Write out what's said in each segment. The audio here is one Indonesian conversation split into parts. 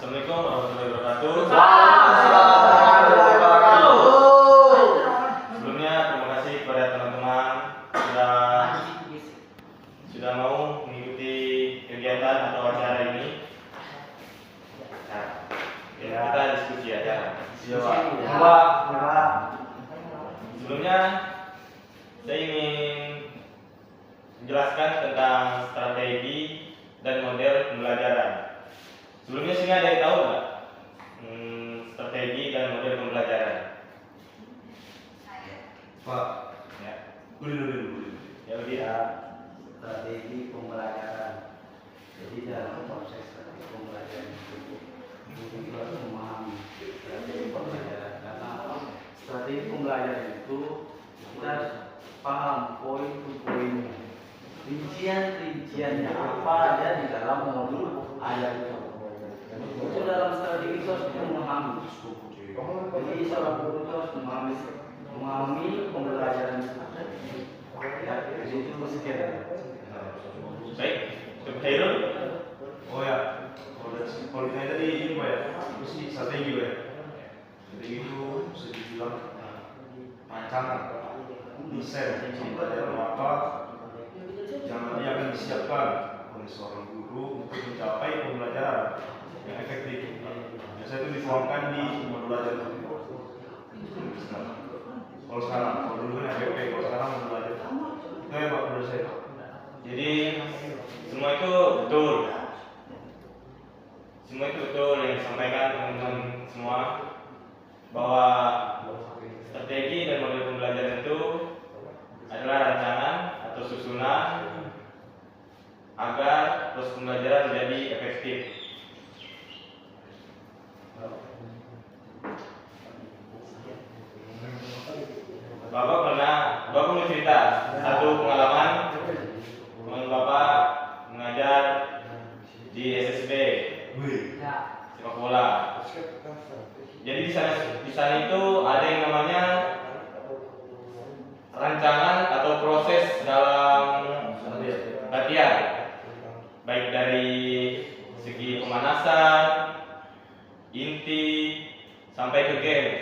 Assalamualaikum warahmatullahi wabarakatuh. Sebelumnya terima kasih kepada teman-teman sudah mau mengikuti kegiatan atau acara ini. Nah, kita diskusi aja. Sebelumnya saya ingin menjelaskan tentang strategi dan model pembelajaran. Sebelumnya sini ada yang tahu nggak strategi dan model pembelajaran? Pak, Ya, dulu. ya udah. Strategi pembelajaran. Jadi dalam proses strategi pembelajaran itu kita harus memahami strategi pembelajaran, karena strategi pembelajaran itu kita harus paham poin to poinnya, rinciannya apa aja di dalam modul ayat itu. Itu dalam strategi itu harus kita memahami. Jadi seorang guru itu harus memahami pembelajaran itu. Ya, jadi itu sekian. Baik, untuk Khairul. Oh ya, kalau ditanya tadi ini Pak ya, mesti strategi Pak ya. Strategi itu bisa dibilang rancangan, desain pembelajaran apa yang nanti akan disiapkan oleh seorang guru untuk mencapai pembelajaran yang efektif. Biasanya itu dituangkan di modul belajar. Kalau sekarang, kalau dulu kan FPP, kalau sekarang modul belajar. Itu ya Pak, menurut saya. Jadi semua itu betul. Semua itu betul yang disampaikan teman-teman semua, bahwa strategi dan model pembelajaran itu adalah rancangan atau susunan agar proses pembelajaran menjadi efektif. Bapak punya cerita satu pengalaman teman Bapak mengajar di SSB sepak bola. Jadi di sana itu ada yang namanya rancangan atau proses dalam latihan, baik dari segi pemanasan, inti, sampai ke game.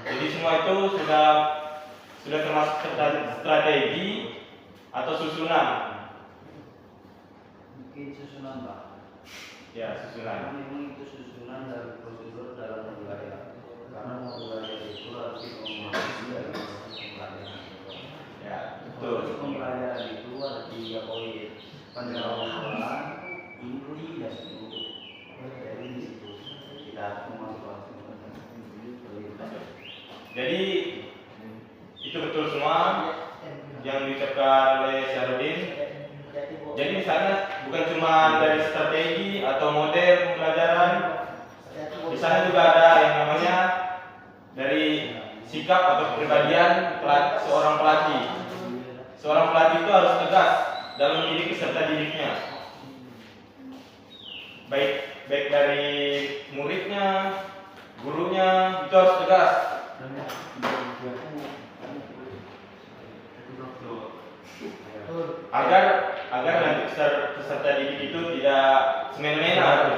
Jadi semua itu sudah termasuk strategi atau susunan. Mungkin susunan Pak. Ya, susunan. Memang itu susunan dari prosedur dalam budaya. Karena budaya itu harus memahami dari proses pembelajaran. Ya, Proses betul. pembelajaran itu ada 3 poin: pendahuluan, inti, dan struktur. Jadi di situ kita harus memasukkan. Jadi itu betul semua yang diucapkan oleh Syarudin. Jadi di sana bukan cuma dari strategi atau model pembelajaran, di sana juga ada yang namanya dari sikap atau kepribadian seorang pelatih. Seorang pelatih itu harus tegas dalam mendidik peserta didiknya, baik dari muridnya, gurunya, itu harus tegas. Agar nanti peserta didik itu tidak semena-mena,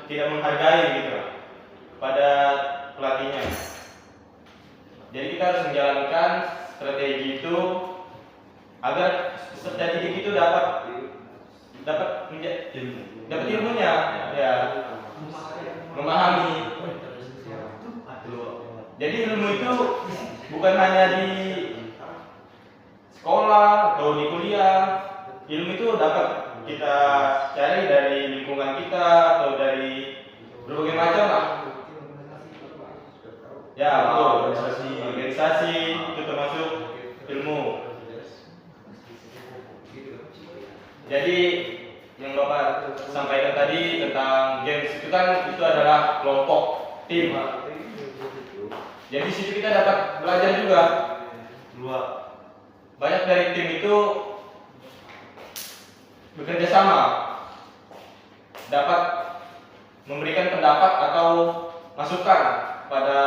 tidak menghargai gitu pada pelatihnya. Jadi kita harus menjalankan strategi itu agar peserta didik itu dapat ilmunya, ya, memahami. Jadi ilmu itu bukan hanya di sekolah atau di kuliah. Ilmu itu dapat kita cari dari lingkungan kita atau dari berbagai macam lah. Ya, betul. Organisasi itu termasuk ilmu. Jadi yang Bapak sampaikan tadi tentang games itu kan itu adalah kelompok tim. Jadi di situ kita dapat belajar juga. Banyak dari tim itu bekerja sama, dapat memberikan pendapat atau masukan pada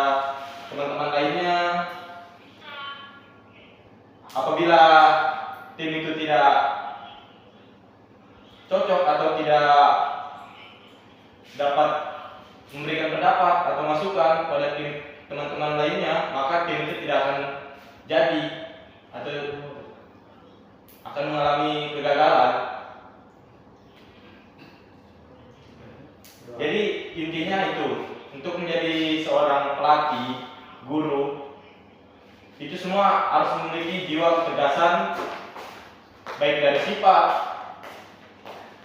teman-teman lainnya. Apabila tim itu tidak cocok atau tidak dapat memberikan pendapat atau masukan pada tim teman-teman lainnya, maka tim itu tidak akan jadi atau akan mengalami kegagalan. Jadi intinya itu, untuk menjadi seorang pelatih, guru, itu semua harus memiliki jiwa ketegasan, baik dari sifat,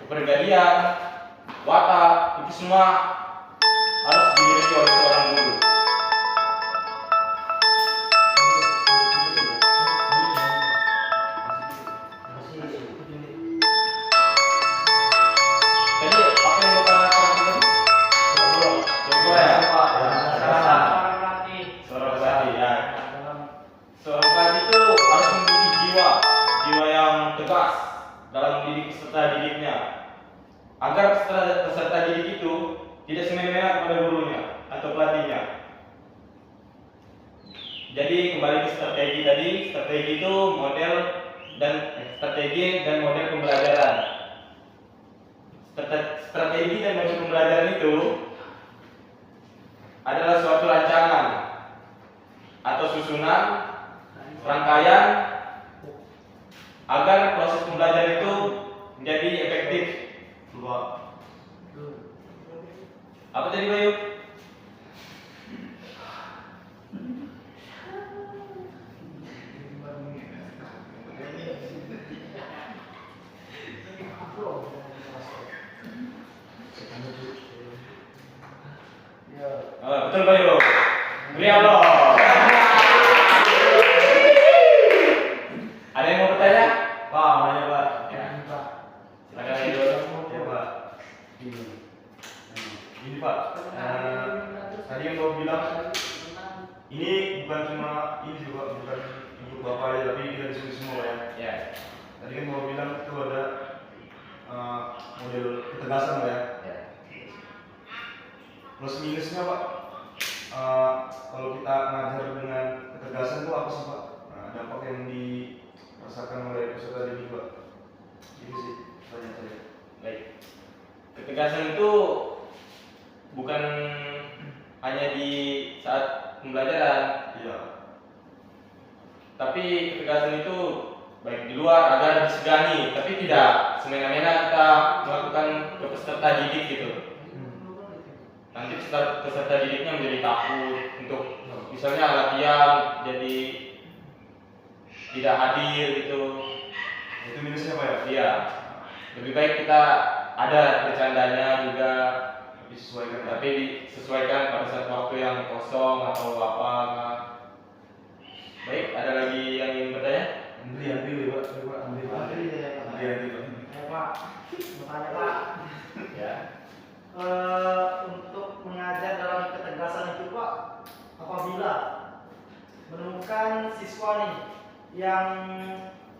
kepribadian, watak, itu semua harus dimiliki oleh seorang guru. Jadi apa yang Bapak lakukan tadi? Seorang pelatih ya. Seorang pelatih itu harus memiliki jiwa yang tegas dalam mendidik peserta didiknya, agar peserta didik itu tidak semena-mena kepada gurunya atau pelatihnya. Jadi kembali ke strategi tadi, strategi itu model dan strategi dan model pembelajaran. Strategi dan model pembelajaran itu adalah suatu rancangan atau susunan rangkaian agar proses pembelajaran itu menjadi efektif. Apa tadi Bayu? Betul Bayu. Beri Allah. Ada yang mau bertanya? Pak, nanya Pak. Ya. Silakan Bayu. Ya Pak. Ini Pak, tadi yang Bapak bilang ini bukan cuma ini juga bukan untuk Bapak aja, tapi kita diskusi semua ya. Ya. Tadi kan Bapak bilang itu ada model ketegasan Pak ya. Ya. Plus minusnya Pak, kalau kita ngajar dengan ketegasan itu apa sih Pak? Dampak yang dirasakan oleh peserta didik Pak. Ini sih tanya saya. Baik. Ketegasan itu bukan hanya di saat pembelajaran, Iya. tapi ketegasan itu baik di luar agar disegani, tapi tidak semena-mena kita melakukan ke peserta didik gitu. Nanti peserta didiknya menjadi takut untuk misalnya latihan jadi tidak hadir gitu. Itu minusnya Pak ya? Iya. Lebih baik kita ada bercandanya juga, Disesuaikan ya? tapi disesuaikan pada saat waktu yang kosong atau apa. Baik, ada lagi yang ingin bertanya? Andri Pak, Andri Pak. Pak, bertanya Pak. Ya. Untuk mengajar dalam ketegasan itu Pak, apabila menemukan siswa nih yang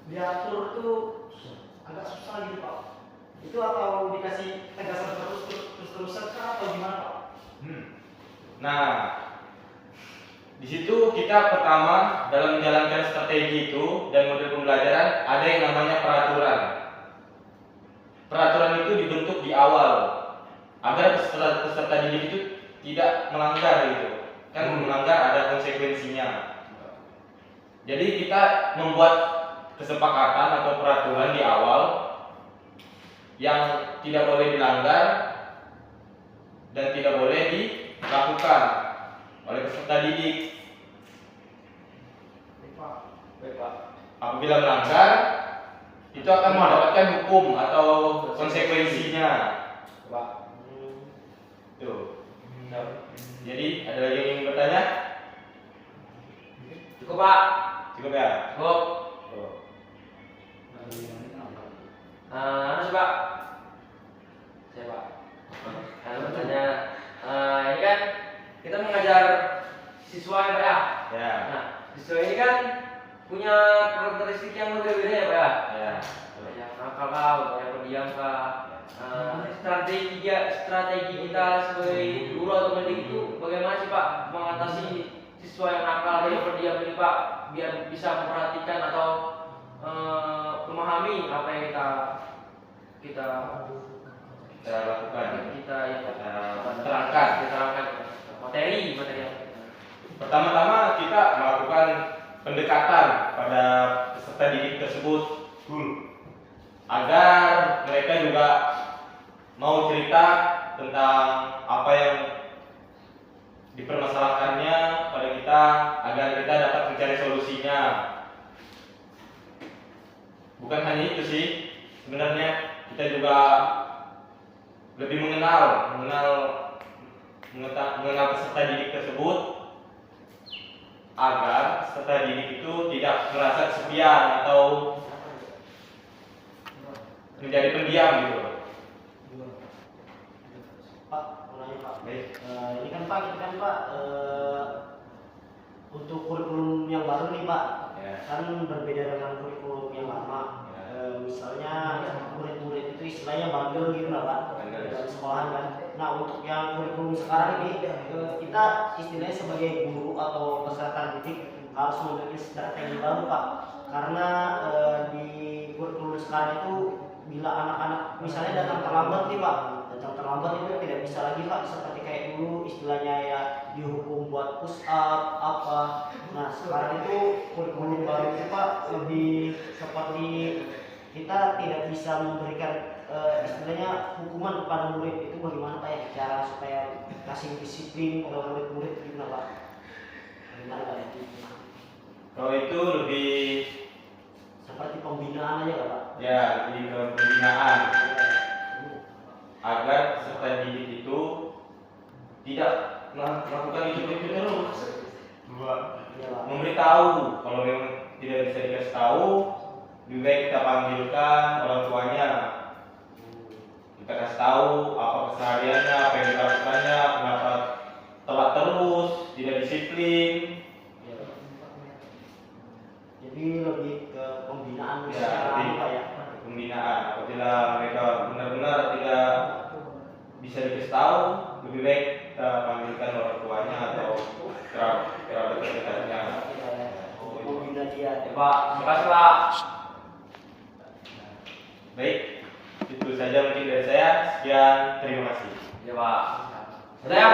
diatur tuh agak susah gitu Pak, itu atau dikasih tegasan terus-terusan kah atau gimana Pak? Nah, di situ kita pertama dalam menjalankan strategi itu dan model pembelajaran ada yang namanya peraturan. Peraturan itu dibentuk di awal agar peserta didik itu tidak melanggar gitu. Kan melanggar ada konsekuensinya. Jadi kita membuat kesepakatan atau peraturan di awal yang tidak boleh dilanggar dan tidak boleh dilakukan oleh peserta didik. Baik Pak. Apabila melanggar, itu akan mendapatkan hukum atau konsekuensinya. Pak. Tuh. Jadi ada lagi yang ingin bertanya? Cukup Pak. Cukup ya? Cukup. Oh. Anu Pak. Saya Pak. Bertanya. Ini kan kita mengajar siswa ya Pak ya. Ya. Nah, siswa ini kan punya karakteristik yang berbeda ya Pak ya. Ya. Banyak nakal kah, banyak pendiam kah. Strategi kita sebagai guru atau pendidik itu bagaimana sih Pak mengatasi siswa yang nakal atau yang pendiam ini Pak, biar bisa memperhatikan atau memahami apa yang kita kita kita lakukan. kita yang terangkan. materi yang Pertama-tama kita melakukan pendekatan pada peserta didik tersebut dulu, agar mereka juga mau cerita tentang apa yang dipermasalahkannya pada kita, agar kita dapat mencari solusinya. Bukan hanya itu sih, sebenarnya kita juga lebih mengenal peserta didik tersebut, agar peserta didik itu tidak merasa kesepian atau menjadi pendiam gitu. Pak, mau nanya Pak. Baik. Ini kan Pak, kita kan Pak untuk kurikulum yang baru nih Pak, Ya. kan berbeda dengan kurikulum yang lama. Ya. Misalnya murid-murid itu istilahnya bandel gitu lah Pak, Bandel. dari sekolahan kan. Nah untuk yang kurikulum sekarang ini, kita istilahnya sebagai guru atau peserta didik harus memiliki strategi baru Pak, karena di kurikulum sekarang itu bila anak-anak misalnya datang terlambat nih Pak, datang terlambat itu tidak bisa lagi Pak seperti kayak dulu istilahnya ya dihukum buat push up apa. Nah sekarang itu kurikulum baru itu Pak lebih seperti kita tidak bisa memberikan istilahnya hukuman kepada murid. Itu bagaimana Pak ya cara supaya kasih disiplin kepada murid-murid gitu Pak? Bagaimana Pak ya? Kalau itu lebih Seperti pembinaan aja Pak? ya lebih ke pembinaan, agar peserta didik itu tidak melakukan itu terus. Iya Pak. Memberitahu, kalau memang tidak bisa dikasih tahu, lebih baik kita panggilkan orang tuanya. Kita kasih tahu apa kesehariannya, apa yang dilakukannya, kenapa telat terus, tidak disiplin. Jadi lebih ke pembinaan Ya, secara lebih apa ya? pembinaan. Apabila mereka benar-benar tidak bisa dikasih tahu, lebih baik kita panggilkan orang tuanya atau kerabat terdekatnya. Membina dia. ya Pak. Terima kasih Pak. Baik, itu saja mungkin dari saya. Sekian, terima kasih. Ya Pak. Saya